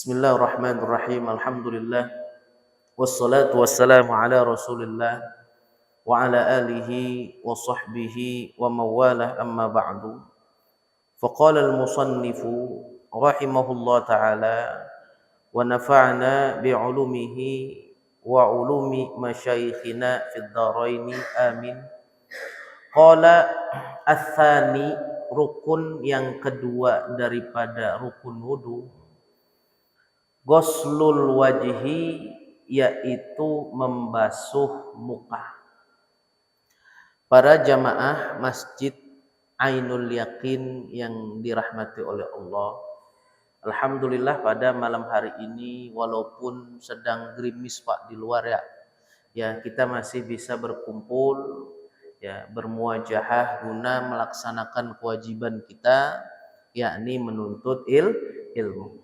Bismillahirrahmanirrahim. Alhamdulillah. Wassalatu wassalamu ala Rasulillah wa ala alihi wa sahbihi wa mawalah amma ba'du. Faqala al-musannifu rahimahullah ta'ala wa nafa'na bi'ulumihi wa ulumi masyayikhina fid dharaini amin. Qala ats-tsani, rukun yang kedua daripada rukun wudu, ghuslul wajhi, yaitu membasuh muka. Para jamaah Masjid Ainul Yakin yang dirahmati oleh Allah, alhamdulillah pada malam hari ini walaupun sedang gerimis Pak di luar ya kita masih bisa berkumpul ya, bermuajahah guna melaksanakan kewajiban kita, yakni menuntut ilmu.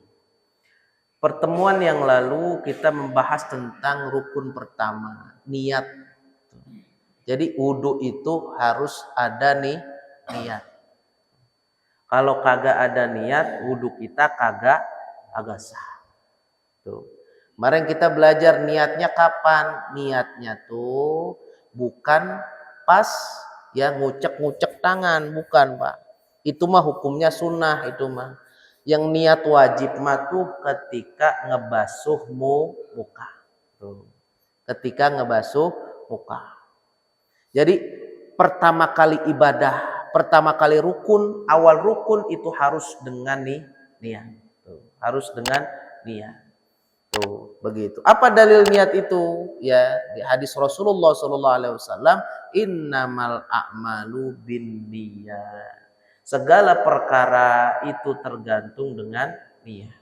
Pertemuan yang lalu kita membahas tentang rukun pertama, niat. Jadi wudu itu harus ada niat. Kalau kagak ada niat, wudu kita kagak sah. Tuh. Kemarin kita belajar niatnya kapan? Niatnya tuh bukan pas ya ngucek-ngucek tangan, bukan Pak. Itu mah hukumnya sunnah itu mah. Yang niat wajib mah tuh ketika ngebasuh muka. Tuh. Ketika ngebasuh muka. Jadi pertama kali ibadah, pertama kali rukun, awal rukun itu harus dengan niat. Tuh. Harus dengan niat. Tuh, begitu. Apa dalil niat itu? Ya, di hadis Rasulullah SAW, innamal a'malu binniyat. Segala perkara itu tergantung dengan niat.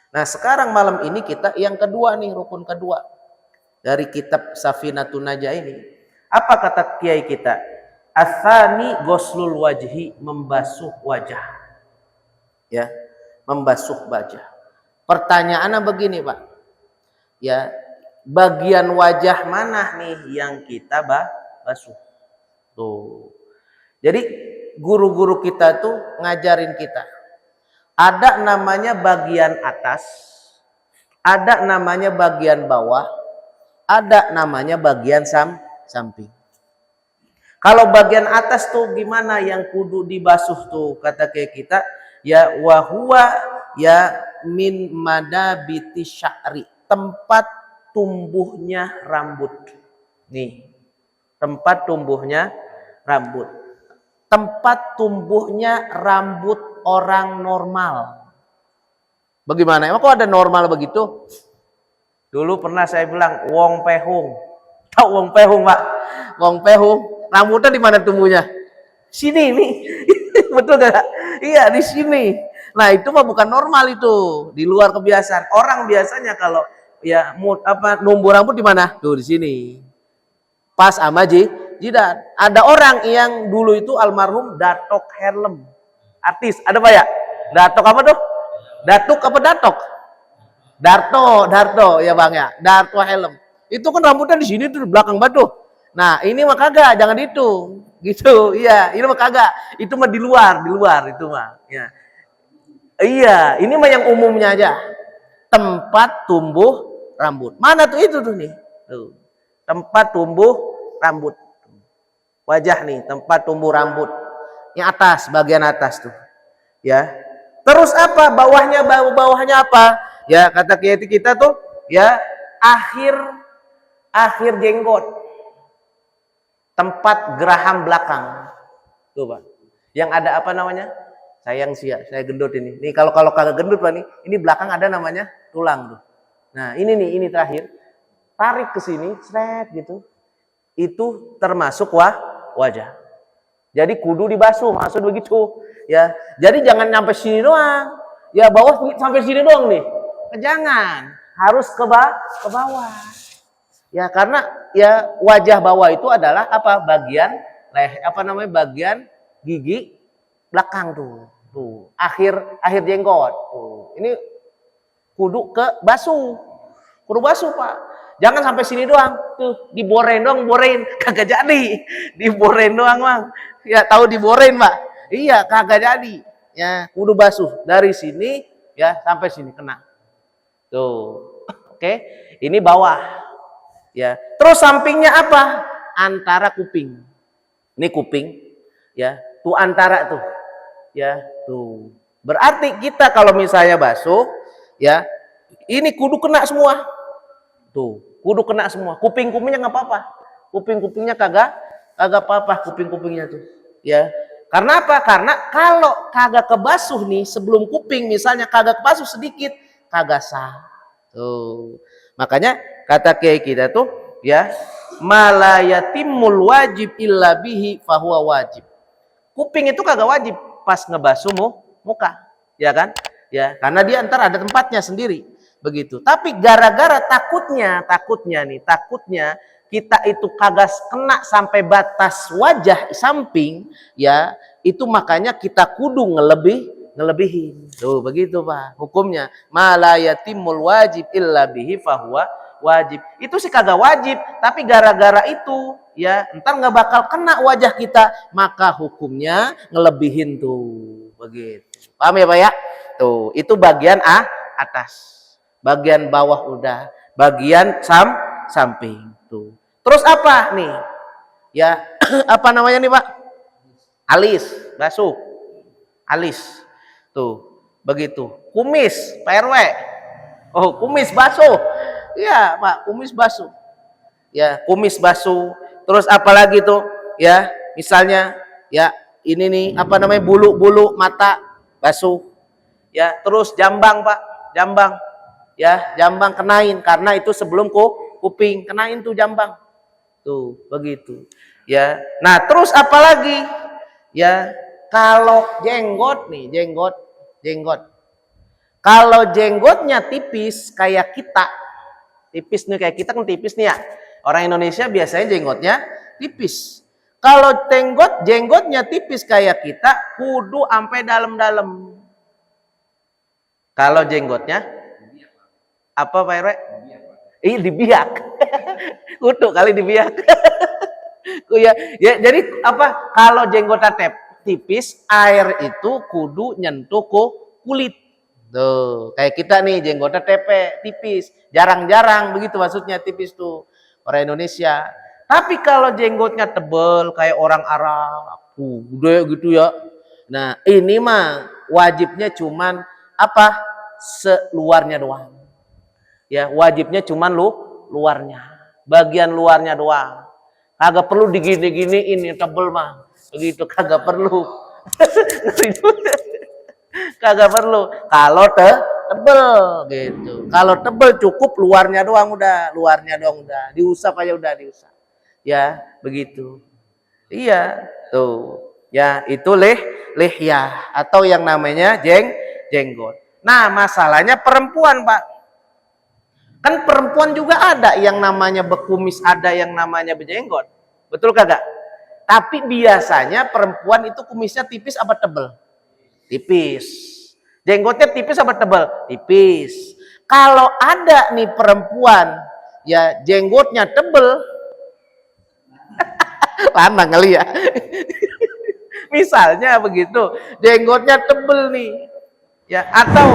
Nah sekarang malam ini kita yang kedua nih, rukun kedua dari kitab Safinatun Najah ini. Apa kata kiai kita? Ats-tsani ghuslul wajhi, membasuh wajah. Ya, membasuh wajah. Pertanyaannya begini Pak. Ya, bagian wajah mana nih yang kita basuh? Tuh. Jadi guru-guru kita tuh ngajarin kita. Ada namanya bagian atas, ada namanya bagian bawah, ada namanya bagian samping. Kalau bagian atas tuh gimana yang kudu dibasuh tuh? Kata kayak kita, ya wahwa ya min madabiti sya'ri, tempat tumbuhnya rambut. Nih, tempat tumbuhnya rambut. Tempat tumbuhnya rambut orang normal. Bagaimana? Emang kok ada normal begitu? Dulu pernah saya bilang wong pehung. Tahu wong pehung, Pak? Wong pehung, rambutnya di mana tumbuhnya? Sini nih. Betul enggak? Iya, di sini. Nah, itu mah bukan normal itu. Di luar kebiasaan. Orang biasanya kalau ya numbuh rambut di mana? Tuh di sini. Pas sama jidat. Ada orang yang dulu itu almarhum Datok Helm, artis. Ada Pak ya? Datok apa tuh? Datuk apa Datok? Darto ya Bang ya. Darto Helm. Itu kan rambutnya di sini tuh, di belakang batu. Nah, ini mah kagak, jangan itu. Gitu. Iya, ini mah kagak. Itu mah di luar itu mah. Ya. Iya, ini mah yang umumnya aja. Tempat tumbuh rambut. Mana tuh itu tuh nih? Tuh. Tempat tumbuh rambut. Wajah nih, tempat tumbuh rambut. Yang atas, bagian atas tuh. Ya. Terus apa? Bawahnya apa? Ya, kata kiai kita tuh, ya, akhir jenggot. Tempat geraham belakang. Tuh, Pak. Yang ada apa namanya? Sayang sih ya, saya gendut ini. Nih kalau kagak gendut Pak nih, ini belakang ada namanya tulang tuh. Nah, ini terakhir. Tarik ke sini, sret gitu. Itu termasuk wajah. Jadi kudu dibasuh, maksud begitu ya. Jadi jangan sampai sini doang. Ya bawah sampai sini doang nih. Jangan, harus ke bawah. Ya karena ya wajah bawah itu adalah apa? Bagian bagian gigi belakang tuh. Tuh, akhir jenggot. Tuh. Ini kudu ke basuh. Kudu basuh, Pak. Jangan sampai sini doang. Tuh, diborein doang, kagak jadi. Diborein doang, Bang. Ya, tahu diborein, Pak. Iya, kagak jadi. Ya, kudu basuh dari sini Ya, sampai sini kena. Tuh. Oke. Ini bawah. Ya. Terus sampingnya apa? Antara kuping. Ini kuping. Ya. Tuh antara tuh. Ya, tuh. Berarti kita kalau misalnya basuh, ya, ini kudu kena semua. Tuh, kudu kena semua. Kuping-kupingnya nggak apa-apa. Kuping-kupingnya kagak apa-apa kuping-kupingnya tuh. Ya. Karena apa? Karena kalau kagak kebasuh nih sebelum kuping misalnya kagak kebasuh sedikit, kagak sah. Tuh. Makanya kata kiai kita tuh ya, malayatimul wajib illa bihi fahuwa wajib. Kuping itu kagak wajib pas ngebasuh muka, ya kan? Ya, karena dia ntar ada tempatnya sendiri. Begitu. Tapi gara-gara takutnya kita itu kagak kena sampai batas wajah samping, ya, itu makanya kita kudu ngelebihin. Tuh, begitu Pak. Hukumnya malayatimul wajib illa bihi fahuwa wajib. Itu sih kagak wajib, tapi gara-gara itu, ya, ntar nggak bakal kena wajah kita, maka hukumnya ngelebihin tuh. Begitu. Paham ya Pak ya? Tuh, itu bagian atas. Bagian bawah udah, bagian samping tuh. Terus apa nih? Ya, apa namanya nih Pak? Alis, basuh. Alis. Tuh, begitu. Kumis, Pak RW. Oh, kumis basuh. Iya, Pak, kumis basuh. Ya, kumis basuh. Terus apa lagi tuh? Ya, misalnya ya, ini nih apa namanya? Bulu-bulu mata basuh. Ya, terus jambang, Pak. Jambang. Ya, jambang kenain karena itu sebelum kuping, kenain tuh jambang. Tuh, begitu. Ya. Nah, terus apa lagi? Ya, kalau jenggot nih, jenggot. Kalau jenggotnya tipis kayak kita. Tipis nih kayak kita kan tipis nih ya. Orang Indonesia biasanya jenggotnya tipis. Kalau jenggotnya tipis kayak kita, kudu sampai dalam-dalam. Kalau jenggotnya apa Pak RW? Dibiak. Kudu kali dibiak. Ya, jadi apa? Kalau jenggotnya tipis, air itu kudu nyentuh kulit. Tuh, kayak kita nih jenggotnya tipis. Jarang-jarang begitu maksudnya tipis tuh. Orang Indonesia. Tapi kalau jenggotnya tebel kayak orang Arab, gede gitu ya. Nah, ini mah wajibnya cuman apa? Seluarnya doang. Ya, wajibnya cuman luarnya. Bagian luarnya doang. Kagak perlu digini-gini ini tebel mah. Begitu kagak perlu. Kagak perlu. Kalau tebel gitu. Kalau tebel cukup luarnya doang udah, Diusap aja udah diusap. Ya, begitu. Iya, tuh. Ya, itu lihyah atau yang namanya jenggot. Nah, masalahnya perempuan, Pak. Kan perempuan juga ada yang namanya bekumis, ada yang namanya berjenggot. Betul kagak? Tapi biasanya perempuan itu kumisnya tipis apa tebel? Tipis. Jenggotnya tipis apa tebel? Tipis. Kalau ada nih perempuan, ya jenggotnya tebel, lanang kali ya. Misalnya begitu, jenggotnya tebel nih, ya atau,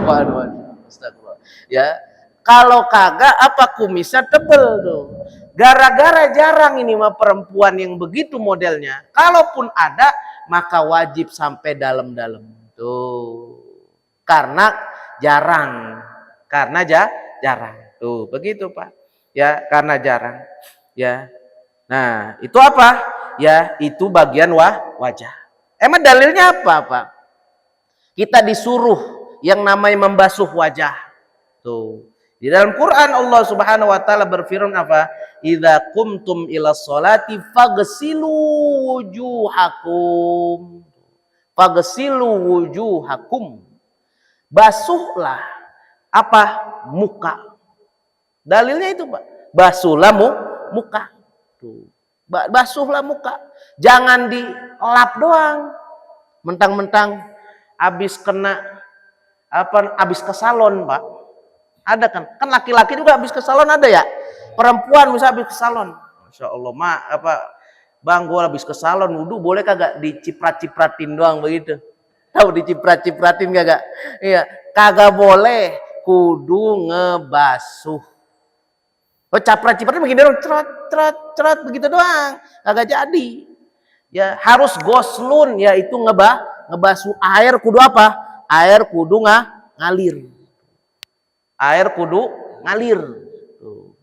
waduh, astagfirullah, ya. Kalau kagak apa kumisnya tebel tuh. Gara-gara jarang ini mah perempuan yang begitu modelnya. Kalaupun ada maka wajib sampai dalam-dalam. Tuh. Karena jarang. Jarang. Tuh, begitu Pak. Ya, karena jarang. Ya. Nah, itu apa? Ya, itu bagian wajah. Emang dalilnya apa, Pak? Kita disuruh yang namanya membasuh wajah. Tuh. Di dalam Quran Allah Subhanahu wa taala berfirman apa? Idza qumtum ila sholati faghsilu wujuhakum. Faghsilu wujuhakum. Basuhlah apa? Muka. Dalilnya itu, Pak. Basuhlah muka. Tuh. Basuhlah muka. Jangan dilap doang. Mentang-mentang habis ke salon, Pak. Ada kan laki-laki juga habis ke salon ada ya. Perempuan bisa habis ke salon. Masya Allah, Bang, gue habis ke salon, wudu boleh kagak diciprat-cipratin doang begitu? Tahu diciprat-cipratin kagak? Iya, kagak boleh, kudu ngebasuh. Oh, caprat-cipratin begini dong, cerat begitu doang, kagak jadi. Ya, harus goslun, yaitu ngebasuh. Air kudu apa? Air kudu ngalir. Air kudu ngalir. Tuh.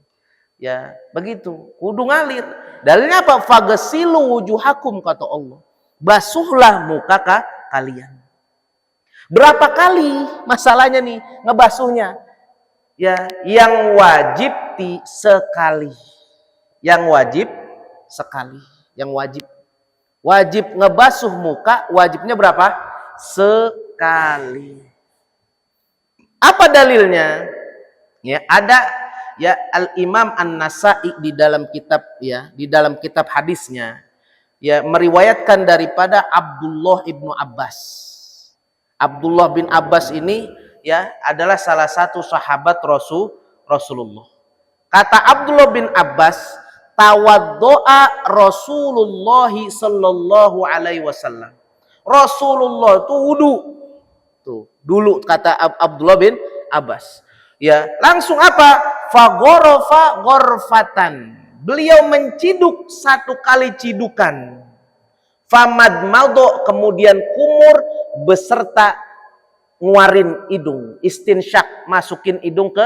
Ya, begitu. Kudu ngalir. Dalilnya apa? Fagasilu wujuhakum, kata Allah. Basuhlah muka kalian. Berapa kali masalahnya nih ngebasuhnya? Ya, yang wajib sekali. Yang wajib sekali. Yang wajib. Wajib ngebasuh muka, wajibnya berapa? Sekali. Apa dalilnya? Ya, ada ya Al-Imam An-Nasa'i di dalam kitab hadisnya ya meriwayatkan daripada Abdullah ibnu Abbas. Abdullah bin Abbas ini ya adalah salah satu sahabat Rasulullah. Kata Abdullah bin Abbas, tawaddoa Rasulullah sallallahu alaihi wasallam. Rasulullah itu wudu. Tuh, dulu kata Abdullah bin Abbas. Ya, langsung apa? Fagorofa gorfatan. Beliau menciduk satu kali cidukan. Famadmado, kemudian kumur beserta nguarin hidung. Istinsyak, masukin hidung ke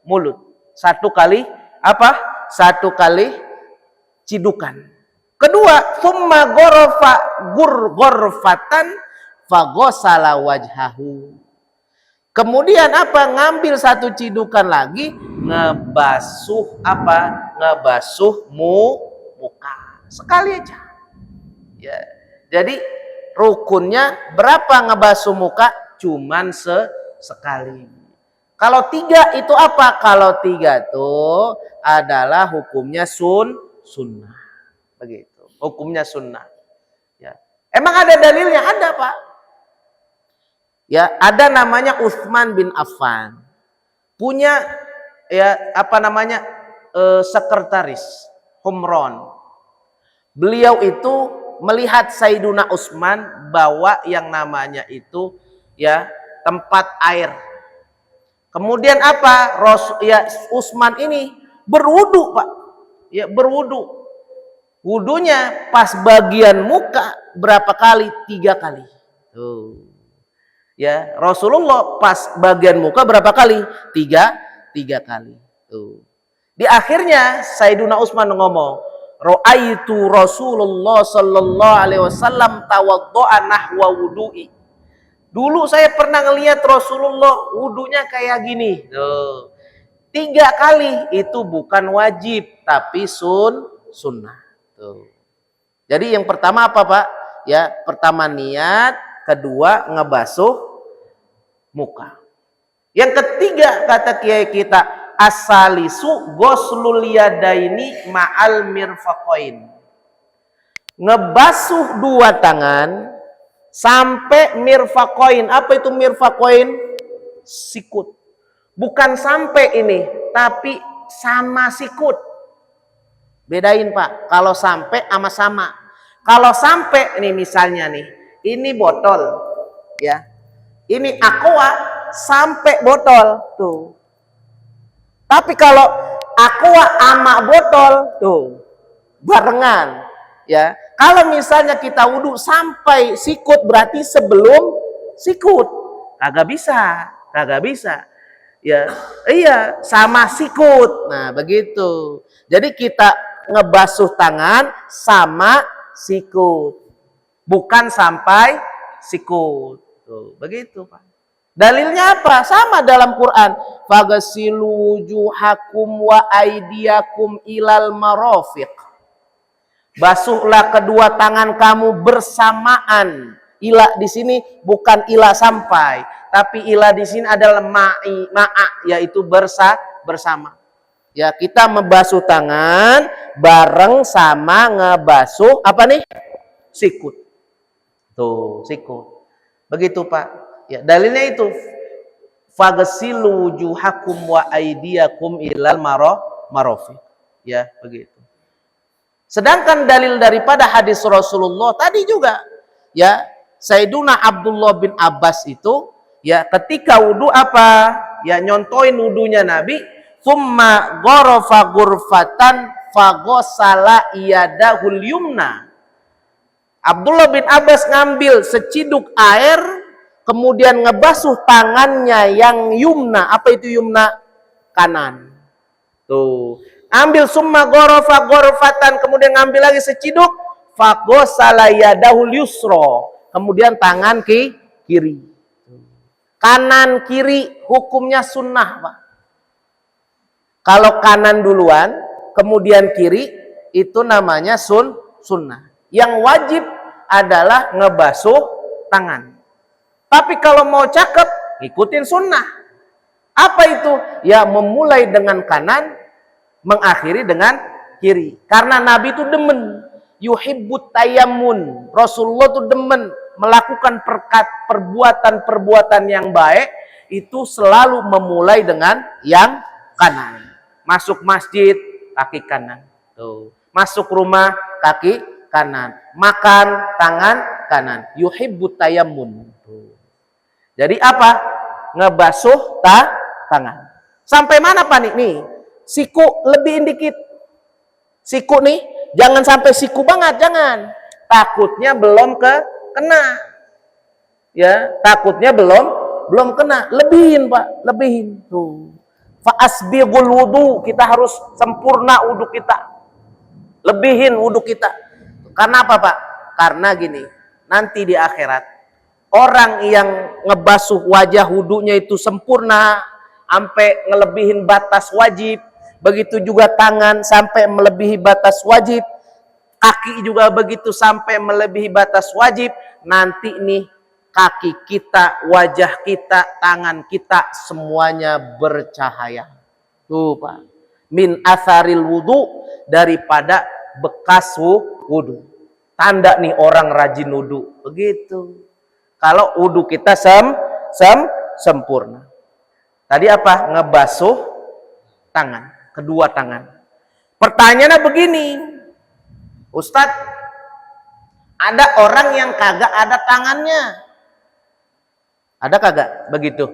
mulut. Satu kali apa? Satu kali cidukan. Kedua, thumma gorofa gorfatan fagosala wajhahu. Kemudian apa? Ngambil satu cidukan lagi, ngebasuh apa? Ngebasuh muka. Sekali aja. Ya. Jadi rukunnya berapa ngebasuh muka? Cuman sekali. Kalau 3 itu apa? Kalau 3 itu adalah hukumnya sunnah. Begitu. Hukumnya sunnah. Ya. Emang ada dalilnya? Ada, Pak. Ya, ada namanya Utsman bin Affan. Punya ya sekretaris Humron. Beliau itu melihat Sayyiduna Utsman bawa yang namanya itu ya tempat air. Kemudian apa? Utsman ini berwudu, Pak. Ya, berwudu. Wudunya pas bagian muka berapa kali? 3 kali. Tuh. Ya, Rasulullah pas bagian muka berapa kali? 3 kali. Tuh. Di akhirnya Sayyiduna Utsman ngomong, "Ra'aitu Rasulullah sallallahu alaihi wasallam tawaddo'a nahwa wudu'i." Dulu saya pernah ngelihat Rasulullah wudunya kayak gini. Tuh. 3 kali itu bukan wajib tapi sunnah. Tuh. Jadi yang pertama apa, Pak? Ya, pertama niat, kedua ngebasuh muka. Yang ketiga kata kiai kita, asalisu ghuslul yadaini ma'al mirfaqain. Ngebasuh 2 tangan sampai mirfaqain. Apa itu mirfaqain? Sikut. Bukan sampai ini, tapi sama sikut. Bedain, Pak. Kalau sampai sama. Kalau sampai ini misalnya nih, ini botol, ya. Ini aqua sampai botol, tuh. Tapi kalau aqua sama botol, tuh, barengan, ya. Kalau misalnya kita wudhu sampai sikut, berarti sebelum sikut, kagak bisa. Ya, iya, sama sikut. Nah, begitu. Jadi kita ngebasuh tangan sama sikut, bukan sampai sikut. Tuh, begitu, Pak. Dalilnya apa? Sama dalam Quran. Fagasilu wujuhakum wa aydiyakum ilal marafiq. Basuhlah kedua tangan kamu bersamaan. Ila di sini bukan ila sampai, tapi ila di sini adalah ma'a, yaitu bersama. Ya, kita membasuh tangan bareng sama ngebasuh apa nih? Sikut. Tuh, sikut. Begitu, Pak. Ya, dalilnya itu fagasilu wujuhakum wa aydiyakum ilal marafiq. Ya, begitu. Sedangkan dalil daripada hadis Rasulullah tadi juga, ya, Sayyiduna Abdullah bin Abbas itu ya ketika wudu apa? Ya nyontoin wudunya Nabi, thumma gharafa ghurfatan faghasala yadahul yumna. Abdullah bin Abbas ngambil seciduk air, kemudian ngebasuh tangannya yang yumna. Apa itu yumna? Kanan. Tuh. Ambil summa gharafa ghurfatan, kemudian ngambil lagi seciduk, faghasala yadahul yusra. Kemudian tangan kiri. Kanan kiri hukumnya sunnah, Pak. Kalau kanan duluan, kemudian kiri, itu namanya sunnah. Yang wajib adalah ngebasuh tangan. Tapi kalau mau cakep, ikutin sunnah. Apa itu? Ya memulai dengan kanan, mengakhiri dengan kiri. Karena Nabi itu demen. Yuhibbut tayammun. Rasulullah itu demen melakukan perbuatan-perbuatan yang baik, itu selalu memulai dengan yang kanan. Masuk masjid, kaki kanan. Tuh. Masuk rumah, kaki kanan. Makan, tangan kanan. Yuhibbut tayammun. Jadi apa? Ngebasuh tangan. Sampai mana Pak nih? Siku lebihin dikit. Siku nih, jangan sampai siku banget, jangan. Takutnya belum kena. Ya, takutnya belum kena. Lebihin, Pak, lebihin. Tuh. Fa asbighul wudu, kita harus sempurna wudu kita. Lebihin wudu kita. Karena apa, Pak? Karena gini, nanti di akhirat orang yang ngebasuh wajah wudunya itu sempurna sampai ngelebihin batas wajib, begitu juga tangan sampai melebihi batas wajib, kaki juga begitu sampai melebihi batas wajib. Nanti nih kaki kita, wajah kita, tangan kita semuanya bercahaya. Tuh Pak, min atharil wudu, daripada bekas wudu. Tanda nih orang rajin wudu. Begitu. Kalau wudu kita sempurna. Tadi apa? Ngebasuh tangan, kedua tangan. Pertanyaannya begini, Ustadz, ada orang yang kagak ada tangannya. Ada kagak begitu?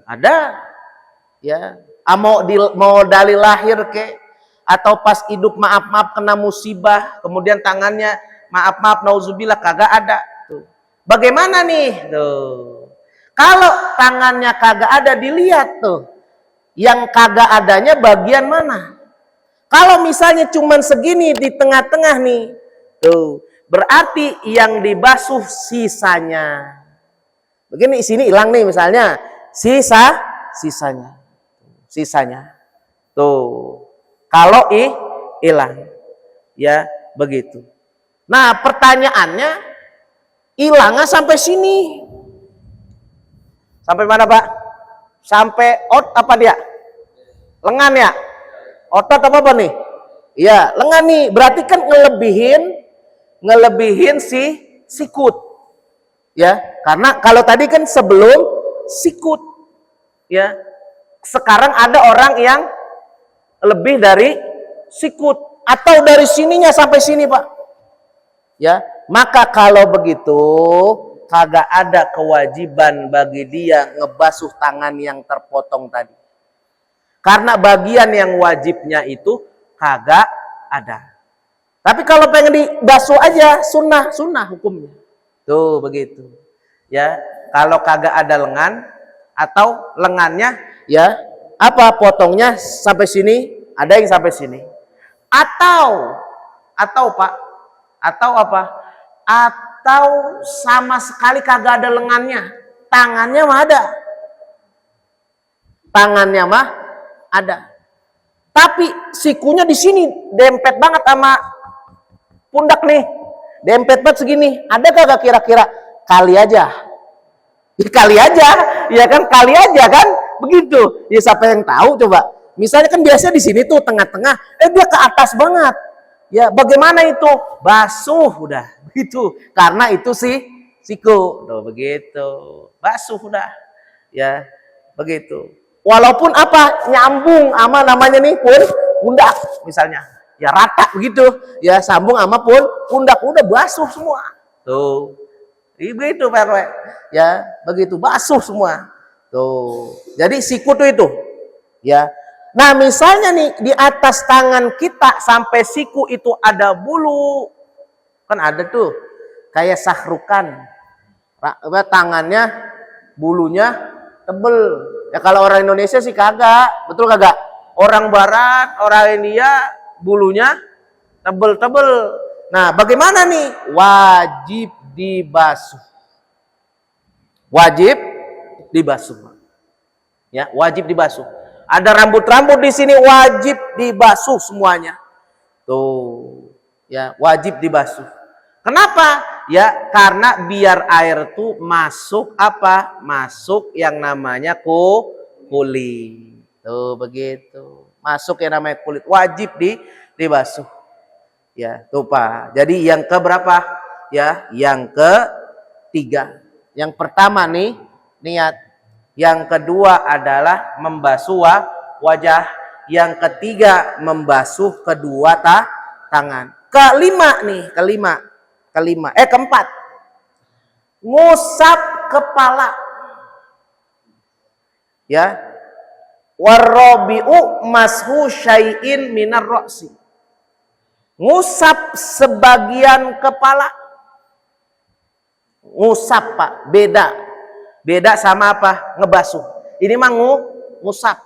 Ada. Ya, mau dalil lahir ke, atau pas hidup maaf kena musibah, kemudian tangannya maaf nauzubillah kagak ada. Tuh. Bagaimana nih? Tuh. Kalau tangannya kagak ada, dilihat tuh. Yang kagak adanya bagian mana? Kalau misalnya cuman segini di tengah-tengah nih, tuh, berarti yang dibasuh sisanya. Begini sini hilang nih misalnya, sisanya. Tuh. Kalau hilang. Ya, begitu. Nah, pertanyaannya, hilangnya sampai sini. Sampai mana, Pak? Sampai apa dia? Lengan ya? Otot apa nih? Iya, lengan nih. Berarti kan ngelebihin si sikut. Ya, karena kalau tadi kan sebelum sikut. Ya. Sekarang ada orang yang lebih dari sikut atau dari sininya sampai sini, Pak. Ya, maka kalau begitu kagak ada kewajiban bagi dia ngebasuh tangan yang terpotong tadi. Karena bagian yang wajibnya itu kagak ada. Tapi kalau pengen dibasuh aja, sunnah hukumnya. Tuh begitu. Ya, kalau kagak ada lengan atau lengannya ya apa potongnya sampai sini, ada yang sampai sini. Atau Pak, atau apa? Atau sama sekali kagak ada lengannya, tangannya mah ada. Tangannya mah ada. Tapi sikunya di sini dempet banget sama pundak nih. Dempet banget segini. Ada kagak kira-kira? Kali aja. Ya, kali aja, ya kan, kali aja kan? Begitu. Ya siapa yang tahu coba. Misalnya kan biasanya di sini tuh tengah-tengah, dia ke atas banget. Ya, bagaimana itu? Basuh udah. Begitu. Karena itu siku. Tuh, begitu. Basuh udah. Ya, begitu. Walaupun apa? Nyambung sama namanya nih pundak misalnya. Ya rata begitu. Ya sambung sama pundak, udah basuh semua. Tuh. Begitu Pak RW. Ya, begitu basuh semua. Tuh. Jadi siku tuh itu. Ya. Nah, misalnya nih di atas tangan kita sampai siku itu ada bulu. Kan ada tuh. Kayak sahrukan. Tangannya bulunya tebel. Ya kalau orang Indonesia sih kagak. Betul kagak? Orang barat, orang India bulunya tebel-tebel. Nah, bagaimana nih? Wajib dibasuh. Wajib dibasuh. Ya, wajib dibasuh. Ada rambut-rambut di sini wajib dibasuh semuanya. Tuh, ya, wajib dibasuh. Kenapa? Ya, karena biar air tuh masuk apa? Masuk yang namanya kulit. Tuh, begitu. Masuk yang namanya kulit, wajib dibasuh. Ya, tuh Pak. Jadi yang keberapa? Ya, yang ketiga. Yang pertama nih, niat. Yang kedua adalah membasuh wajah. Yang ketiga membasuh kedua tangan. Kelima nih, keempat. Ngusap kepala. Ya. Warabi'u mashu syai'in minar ra'si. Ngusap sebagian kepala. Ngusap Pak, beda sama apa? Ngebasuh. Ini mah ngusap.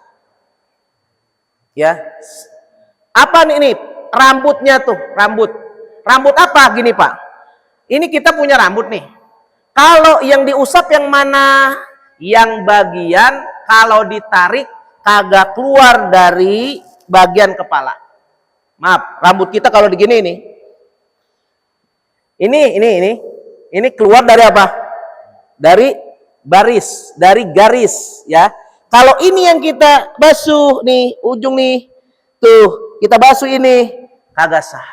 Ya. Apa nih ini? Rambutnya tuh, rambut apa gini Pak? Ini kita punya rambut nih. Kalau yang diusap yang mana? Yang bagian kalau ditarik kagak keluar dari bagian kepala. Maaf, rambut kita kalau begini ini. Ini keluar dari apa? Dari baris, dari garis ya. Kalau ini yang kita basuh nih, ujung nih. Tuh, kita basuh ini kagak sah.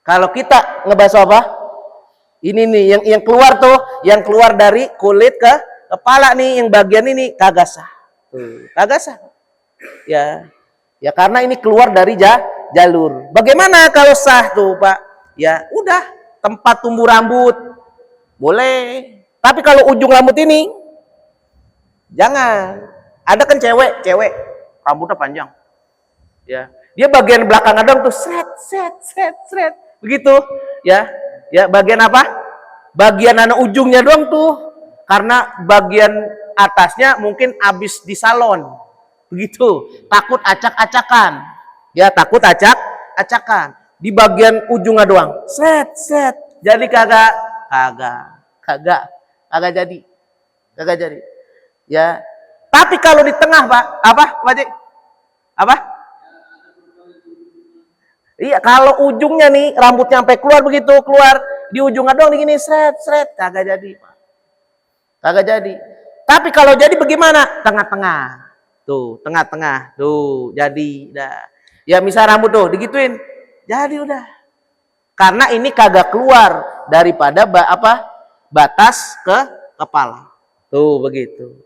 Kalau kita ngebasuh apa? Ini nih yang keluar tuh, yang keluar dari kulit ke kepala nih, yang bagian ini kagak sah. Tuh, kagak sah. Ya. Ya karena ini keluar dari jalur. Bagaimana kalau sah tuh Pak? Ya udah, tempat tumbuh rambut boleh. Tapi kalau ujung rambut ini jangan. Ada kan cewek rambutnya panjang. Ya, dia bagian belakang adang tuh sret. Begitu, ya. Ya, bagian apa? Bagian anak ujungnya doang tuh. Karena bagian atasnya mungkin habis di salon. Begitu, takut acak-acakan. Ya, takut acak-acakan. Di bagian ujungnya doang. Set. Jadi kagak jadi. Kagak jadi. Ya. Tapi kalau di tengah, Pak, apa, Pak Cik? Apa? Iya, kalau ujungnya nih rambutnya sampai keluar begitu, keluar di ujungnya doang begini sret, kagak jadi, Pak. Kagak jadi. Tapi kalau jadi bagaimana? Tengah-tengah. Tuh, tengah-tengah. Tuh, jadi dah. Ya misal rambut tuh digituin. Jadi udah. Karena ini kagak keluar daripada batas ke kepala. Tuh, begitu.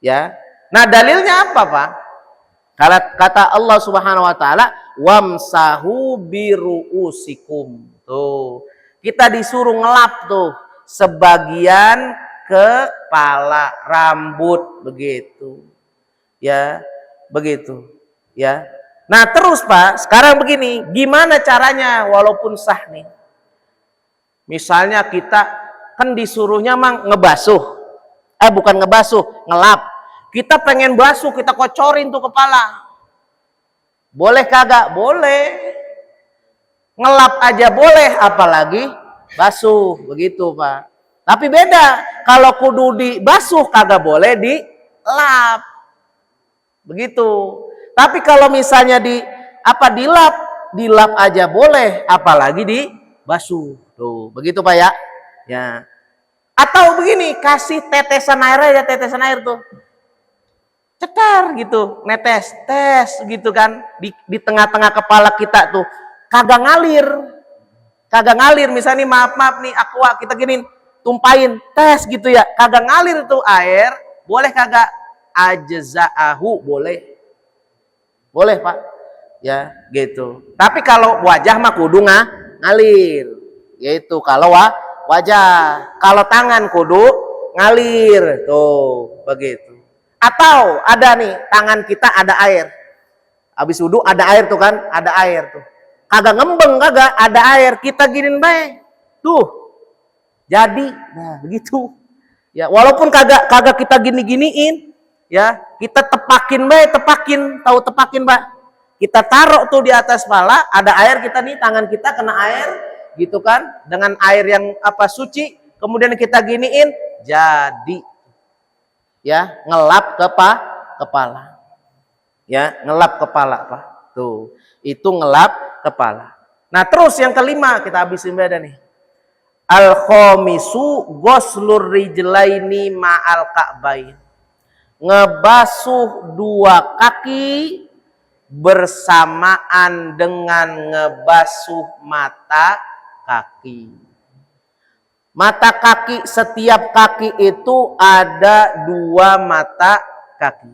Ya. Nah, dalilnya apa, Pak? Kata Allah Subhanahu wa taala, "Wamsahu biruusikum." Tuh. Kita disuruh ngelap tuh sebagian kepala, rambut begitu. Ya, begitu. Ya. Nah, terus Pak, sekarang begini, gimana caranya walaupun sah nih? Misalnya kita kan disuruhnya mang ngebasuh. Bukan ngebasuh, ngelap. Kita pengen basuh, kita kocorin tuh kepala. Boleh kagak? Boleh. Ngelap aja boleh, apalagi basuh, begitu Pak. Tapi beda, kalau kudu dibasuh kagak boleh dilap. Begitu. Tapi kalau misalnya dilap aja boleh, apalagi dibasuh. Tuh, begitu Pak ya. Ya. Atau begini, kasih tetesan air aja, tetesan air tuh. Cetar gitu, netes, tes gitu kan di tengah-tengah kepala kita tuh. Kagak ngalir misalnya maaf nih aqua kita giniin tumpahin tes gitu ya, kagak ngalir tuh air, boleh kagak? Ajza'ahu, boleh Pak ya gitu. Tapi kalau wajah mah kudu ngalir, yaitu kalau wajah. Kalau tangan kudu ngalir. Tuh, begitu. Atau ada nih, tangan kita ada air. Habis wudu ada air tuh kan, ada air tuh. Kagak ngembeng, kagak, ada air. Kita giniin baik. Tuh. Jadi, nah begitu. Ya, walaupun kagak kita gini-giniin, ya, kita tepakin baik, tepakin, tahu tepakin, Pak. Kita taruh tuh di atas kepala, ada air kita nih, tangan kita kena air, gitu kan, dengan air yang suci, kemudian kita giniin, jadi, ya, ngelap kepala, ya, ngelap kepala, Pak. Tuh, itu ngelap kepala. Nah, terus yang kelima kita habisin beda nih. Al-khomisu ghuslur rijlaini ma'al ka'bain. Ngebasuh dua kaki bersamaan dengan ngebasuh mata kaki. Mata kaki, setiap kaki itu ada dua mata kaki.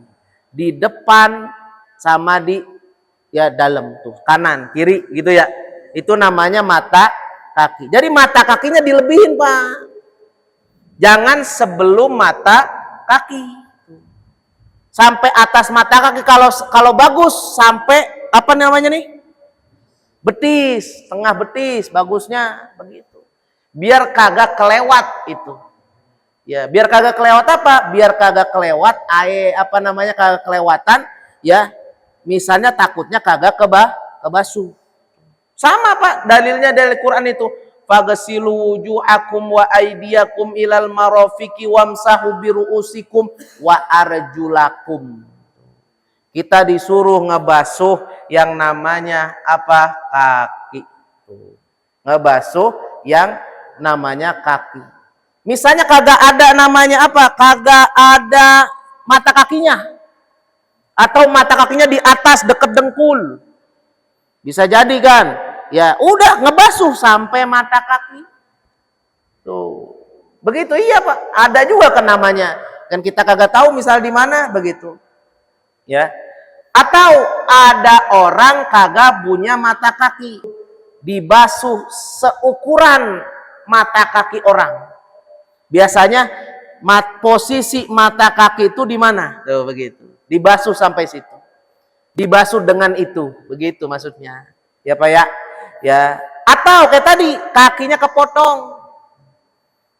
Di depan sama di dalam tuh, kanan, kiri gitu ya. Itu namanya mata kaki. Jadi mata kakinya dilebihin, Pak. Jangan sebelum mata kaki. Sampai atas mata kaki, kalau bagus sampai betis, tengah betis, bagusnya begitu. Biar kagak kelewat itu. Ya, biar kagak kelewat apa? Biar kagak kelewat kagak kelewatan, ya. Misalnya takutnya kagak kebasuh. Sama, Pak, dalilnya dari Quran itu. Faghsilu wujuhakum wa aydiyakum ilal marafiqi wamsahu biru'usikum wa arjulakum. Kita disuruh ngebasuh yang namanya kaki. Ngebasuh yang namanya kaki. Misalnya kagak ada namanya kagak ada mata kakinya. Atau mata kakinya di atas deket dengkul. Bisa jadi kan? Ya, udah ngebasuh sampai mata kaki. Tuh. Begitu, iya, Pak. Ada juga kan namanya. Kan kita kagak tahu misal di mana begitu. Ya. Atau ada orang kagak punya mata kaki. Dibasuh seukuran mata kaki orang. Biasanya posisi mata kaki itu di mana? Tuh, begitu. Dibasuh sampai situ. Dibasuh dengan itu. Begitu maksudnya. Ya, Pak, ya. Ya, atau kayak tadi kakinya kepotong.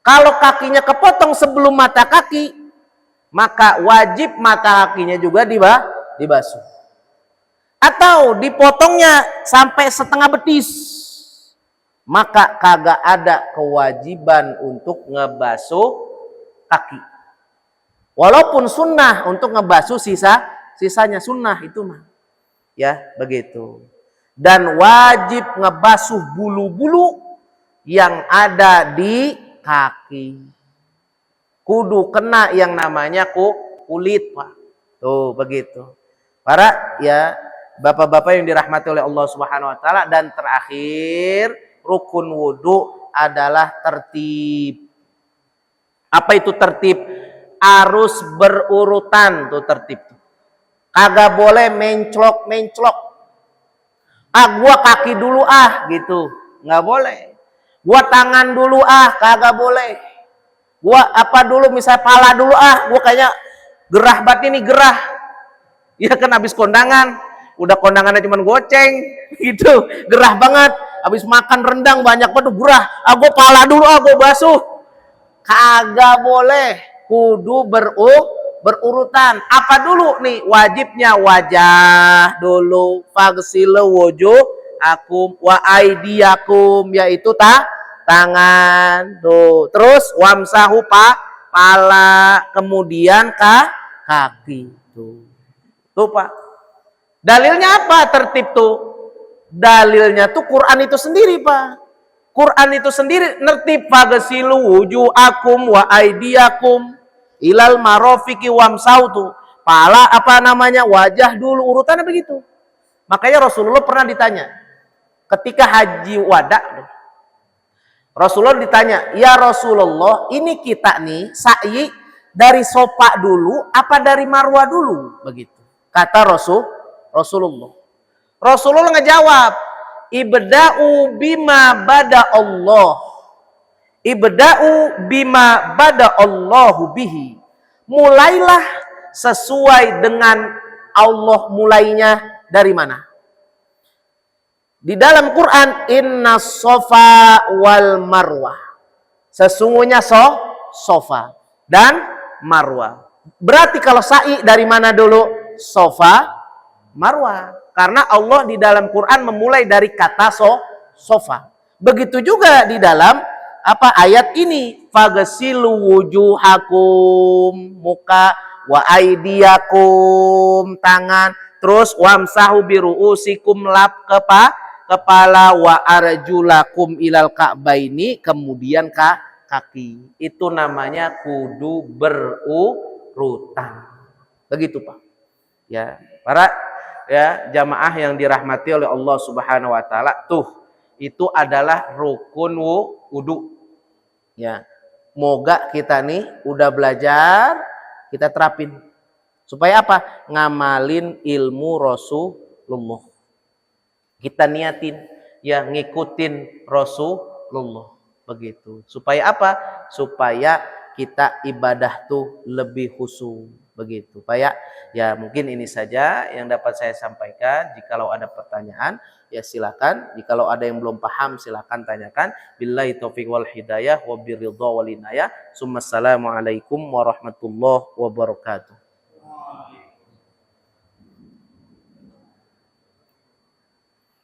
Kalau kakinya kepotong sebelum mata kaki, maka wajib mata kakinya juga dibasuh. Atau dipotongnya sampai setengah betis, maka kagak ada kewajiban untuk ngebasuh kaki. Walaupun sunnah untuk ngebasuh sisanya sunnah itu mah. Ya, begitu. Dan wajib ngebasuh bulu-bulu yang ada di kaki. Kudu kena yang namanya kulit, Pak. Tuh, begitu. Para bapak-bapak yang dirahmati oleh Allah Subhanahu wa taala, dan terakhir rukun wudu adalah tertib. Apa itu tertib? Harus berurutan tuh tertib. Kagak boleh menclok-menclok. Gua kaki dulu gitu. Nggak boleh. Gua tangan dulu kagak boleh. Gua dulu, misal pala dulu gua kayaknya gerah banget ini, gerah. Ya kan habis kondangan, udah kondangannya cuman goceng gitu, gerah banget. Habis makan rendang banyak banget gerah. Gua pala dulu gua basuh. Kagak boleh. Kudu berurutan. Apa dulu nih wajibnya? Wajah dulu. Faghsilu wujuhakum wa aydiyakum, yaitu tangan. Tuh. Terus wamsahu pala, kemudian kaki. Tuh, Pak. Dalilnya apa tertib tuh? Dalilnya tuh Quran itu sendiri, Pak. Quran itu sendiri nertib. Faghsilu wujuhakum wa aydiyakum ilal marafiqi wamsahu tuh. Pala wajah dulu, urutannya begitu. Makanya Rasulullah pernah ditanya ketika haji wada, Rasulullah ditanya, "Ya Rasulullah, ini kita nih sa'i dari Sofa dulu apa dari Marwah dulu?" Begitu. Kata Rasulullah. Rasulullah ngejawab, "Ibda'u bima bada Allah." Ibda'u bima bada Allahu bihi. Mulailah sesuai dengan Allah mulainya dari mana? Di dalam Quran, inna sofa wal marwah. Sesungguhnya sofa dan marwah. Berarti kalau sa'i dari mana dulu? Sofa, marwah. Karena Allah di dalam Quran memulai dari kata sofa. Begitu juga di dalam ayat ini, fagsilu wujuhakum, muka, wa aidiyakum, tangan, terus wamsahu biruusikum, lap kepala, wa arjulakum ilal ka'baini, kemudian kaki. Itu namanya kudu berurutan. Begitu, Pak. Ya, para jamaah yang dirahmati oleh Allah Subhanahu wa taala, itu adalah rukun wudu. Ya, moga kita nih udah belajar, kita terapin. Supaya apa? Ngamalin ilmu Rasulullah. Kita niatin, ya ngikutin Rasulullah. Begitu. Supaya apa? Supaya kita ibadah tuh lebih khusyuk. Begitu. Ya mungkin ini saja yang dapat saya sampaikan. Jikalau ada pertanyaan, ya silakan. Jikalau ada yang belum paham, silakan tanyakan. Billahi taufiq wal hidayah wa biridha wal inayah. Assalamualaikum warahmatullahi wabarakatuh.